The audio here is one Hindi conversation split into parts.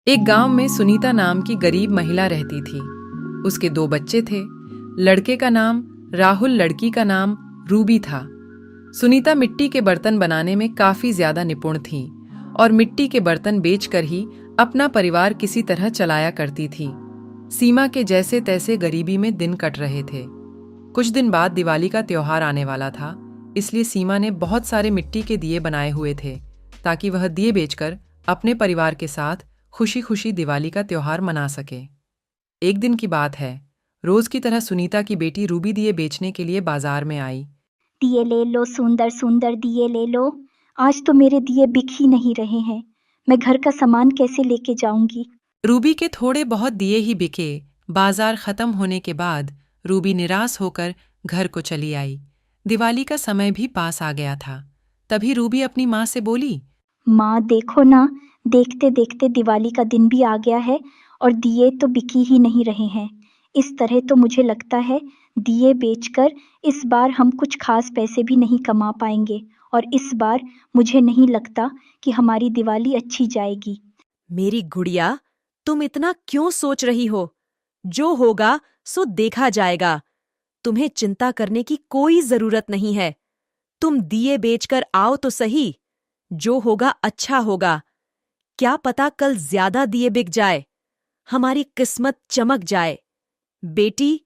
एक गांव में सुनीता नाम की गरीब महिला रहती थी। उसके 2 बच्चे थे। लड़के का नाम राहुल, लड़की का नाम रूबी था। सुनीता मिट्टी के बर्तन बनाने में काफी ज्यादा निपुण थी और मिट्टी के बर्तन बेचकर ही अपना परिवार किसी तरह चलाया करती थी। सीमा के जैसे तैसे गरीबी में दिन कट रहे थे। कुछ दिन बाद दिवाली का त्योहार आने वाला था, इसलिए सीमा ने बहुत सारे मिट्टी के दिए बनाए हुए थे ताकि वह दिए बेचकर अपने परिवार के साथ खुशी खुशी दिवाली का त्योहार मना सके। एक दिन की बात है, रोज की तरह सुनीता की बेटी रूबी दिए बेचने के लिए बाजार में आई। दिए ले लो, सुंदर सुंदर दिए ले लो। आज तो मेरे दिए बिक ही नहीं रहे हैं। मैं घर का सामान कैसे लेके जाऊंगी? रूबी के थोड़े बहुत दिए ही बिके। बाजार खत्म होने के बाद रूबी निराश होकर घर को चली आई। दिवाली का समय भी पास आ गया था। तभी रूबी अपनी माँ से बोली, माँ देखो ना, देखते देखते दिवाली का दिन भी आ गया है और दिए तो बिक ही नहीं रहे हैं। इस तरह तो मुझे लगता है दिए बेचकर इस बार हम कुछ खास पैसे भी नहीं कमा पाएंगे और इस बार मुझे नहीं लगता कि हमारी दिवाली अच्छी जाएगी। मेरी गुड़िया, तुम इतना क्यों सोच रही हो? जो होगा सो देखा जाएगा। तुम्हें चिंता करने की कोई जरूरत नहीं है। तुम दिए बेचकर आओ तो सही। जो होगा अच्छा होगा। क्या पता कल ज्यादा दिए बिक जाए, हमारी किस्मत चमक जाए। बेटी,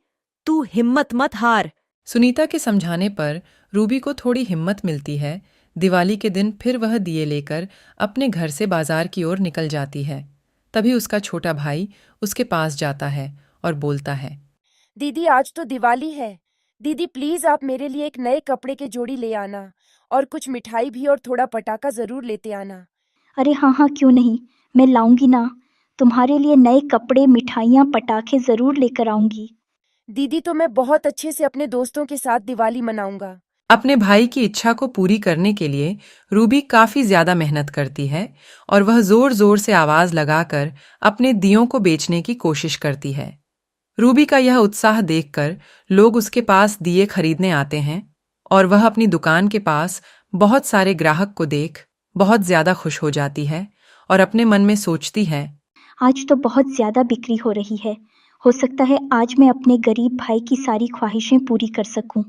तू हिम्मत मत हार। सुनीता के समझाने पर रूबी को थोड़ी हिम्मत मिलती है। दिवाली के दिन फिर वह दिए लेकर अपने घर से बाजार की ओर निकल जाती है। तभी उसका छोटा भाई उसके पास जाता है और बोलता है, दीदी आज तो दिवाली है। दीदी प्लीज आप मेरे लिए एक नए कपड़े के जोड़ी ले आना और कुछ मिठाई भी और थोड़ा पटाखा जरूर लेते आना। अरे हाँ हाँ, क्यों नहीं, मैं लाऊंगी ना। तुम्हारे लिए नए कपड़े, मिठाइयाँ, पटाखे ज़रूर लेकर आऊंगी। दीदी तो मैं बहुत अच्छे से अपने दोस्तों के साथ दिवाली मनाऊंगा। अपने भाई की इच्छा को पूरी करने के लिए रूबी काफी ज्यादा मेहनत करती है और वह जोर जोर से आवाज लगाकर अपने दियों को बेचने की कोशिश करती है। रूबी का यह उत्साह देखकर लोग उसके पास दिए खरीदने आते हैं और वह अपनी दुकान के पास बहुत सारे ग्राहक को देख बहुत ज्यादा खुश हो जाती है और अपने मन में सोचती है, आज तो बहुत ज़्यादा बिक्री हो रही है। हो सकता है आज मैं अपने गरीब भाई की सारी ख्वाहिशें पूरी कर सकूं।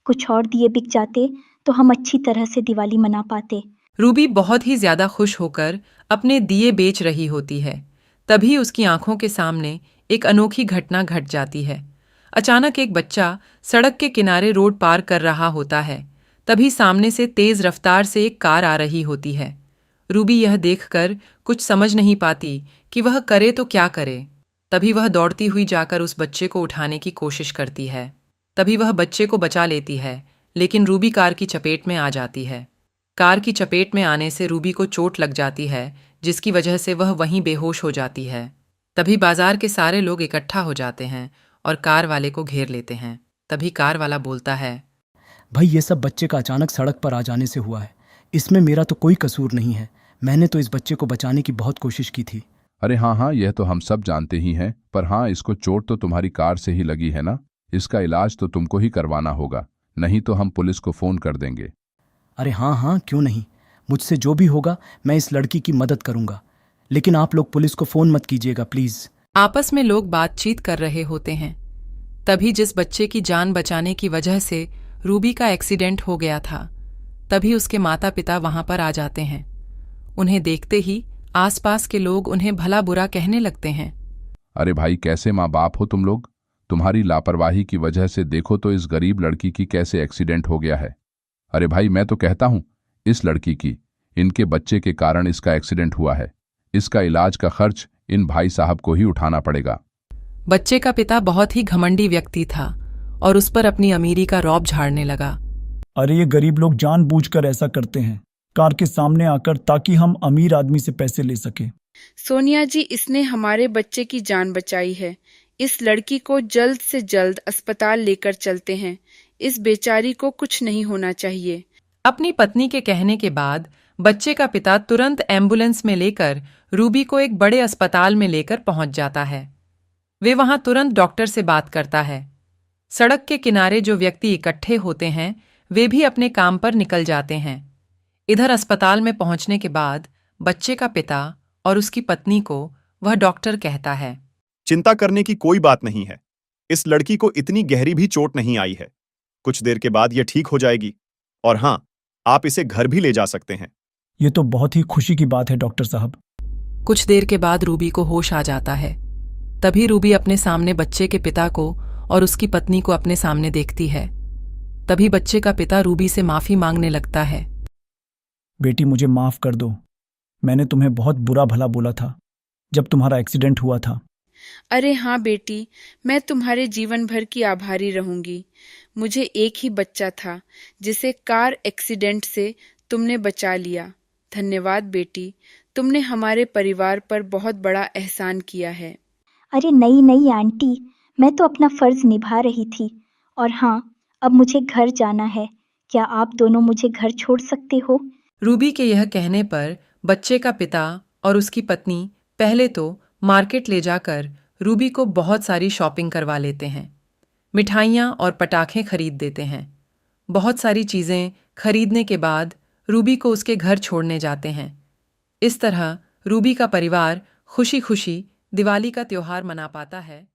कुछ और दिए बिक जाते तो हम अच्छी तरह से दिवाली मना पाते। रूबी बहुत ही ज्यादा खुश होकर अपने दिए बेच रही होती है। तभी उसकी आंखों के सामने एक अनोखी घटना घट जाती है। अचानक एक बच्चा सड़क के किनारे रोड पार कर रहा होता है। तभी सामने से तेज रफ्तार से एक कार आ रही होती है। रूबी यह देखकर कुछ समझ नहीं पाती कि वह करे तो क्या करे। तभी वह दौड़ती हुई जाकर उस बच्चे को उठाने की कोशिश करती है। तभी वह बच्चे को बचा लेती है, लेकिन रूबी कार की चपेट में आ जाती है। कार की चपेट में आने से रूबी को चोट लग जाती है, जिसकी वजह से वह वहीं बेहोश हो जाती है। तभी बाजार के सारे लोग इकट्ठा हो जाते हैं और कार वाले को घेर लेते हैं। तभी कार वाला बोलता है, भाई ये सब बच्चे का अचानक सड़क पर आ जाने से हुआ है। इसमें मेरा तो कोई कसूर नहीं है। मैंने तो इस बच्चे को बचाने की बहुत कोशिश की थी। अरे हाँ, यह तो हम सब जानते ही हैं, पर हाँ, इसको चोट तो तुम्हारी कार से ही लगी है ना। इसका इलाज तो तुमको ही करवाना होगा, नहीं तो हम पुलिस को फोन कर देंगे। अरे हाँ, क्यों नहीं। मुझसे जो भी होगा मैं इस लड़की की मदद करूंगा, लेकिन आप लोग पुलिस को फ़ोन मत कीजिएगा प्लीज़। आपस में लोग बातचीत कर रहे होते हैं। तभी जिस बच्चे की जान बचाने की वजह से रूबी का एक्सीडेंट हो गया था, तभी उसके माता पिता वहां पर आ जाते हैं। उन्हें देखते ही आसपास के लोग उन्हें भला बुरा कहने लगते हैं। अरे भाई, कैसे माँ बाप हो तुम लोग? तुम्हारी लापरवाही की वजह से देखो तो इस गरीब लड़की की कैसे एक्सीडेंट हो गया है। अरे भाई, मैं तो कहता हूँ इस लड़की की, इनके बच्चे के कारण इसका एक्सीडेंट हुआ है। इसका इलाज का खर्च इन भाई साहब को ही उठाना पड़ेगा। बच्चे का पिता बहुत ही घमंडी व्यक्ति था और उस पर अपनी अमीरी का रौब झाड़ने लगा। अरे ये गरीब लोग जानबूझकर ऐसा करते हैं कार के सामने आकर, ताकि हम अमीर आदमी से पैसे ले सके। सोनिया जी, इसने हमारे बच्चे की जान बचाई है। इस लड़की को जल्द से जल्द अस्पताल लेकर चलते हैं। इस बेचारी को कुछ नहीं होना चाहिए। अपनी पत्नी के कहने के बाद बच्चे का पिता तुरंत एम्बुलेंस में लेकर रूबी को एक बड़े अस्पताल में लेकर पहुंच जाता है। वे वहां तुरंत डॉक्टर से बात करता है। सड़क के किनारे जो व्यक्ति इकट्ठे होते हैं वे भी अपने काम पर निकल जाते हैं। इधर अस्पताल में पहुंचने के बाद बच्चे का पिता और उसकी पत्नी को वह डॉक्टर कहता है। चिंता करने की कोई बात नहीं है। इस लड़की को इतनी गहरी भी चोट नहीं आई है। कुछ देर के बाद यह ठीक हो जाएगी। और हाँ, आप इसे घर भी ले जा सकते हैं। ये तो बहुत ही खुशी की बात है डॉक्टर साहब। कुछ देर के बाद रूबी को होश आ जाता है। तभी रूबी अपने सामने बच्चे के पिता को और उसकी पत्नी को अपने सामने देखती है। तभी बच्चे का पिता रूबी से माफी मांगने लगता है। बेटी मुझे माफ कर दो। मैंने तुम्हें बहुत बुरा भला बोला था जब तुम्हारा एक्सीडेंट हुआ था। अरे हाँ बेटी, मैं तुम्हारे जीवन भर की आभारी रहूंगी। मुझे एक ही बच्चा था जिसे कार एक्सीडेंट से तुमने बचा लिया। धन्यवाद बेटी, तुमने हमारे परिवार पर बहुत बड़ा एहसान किया है। अरे नहीं नहीं आंटी, मैं तो अपना फर्ज निभा रही थी। और हाँ, अब मुझे घर जाना है। क्या आप दोनों मुझे घर छोड़ सकते हो? रूबी के यह कहने पर बच्चे का पिता और उसकी पत्नी पहले तो मार्केट ले जाकर रूबी को बहुत सारी शॉपिंग करवा लेते हैं। मिठाइयाँ और पटाखे खरीद देते हैं। बहुत सारी चीज़ें खरीदने के बाद रूबी को उसके घर छोड़ने जाते हैं। इस तरह रूबी का परिवार खुशी खुशी दिवाली का त्योहार मना पाता है।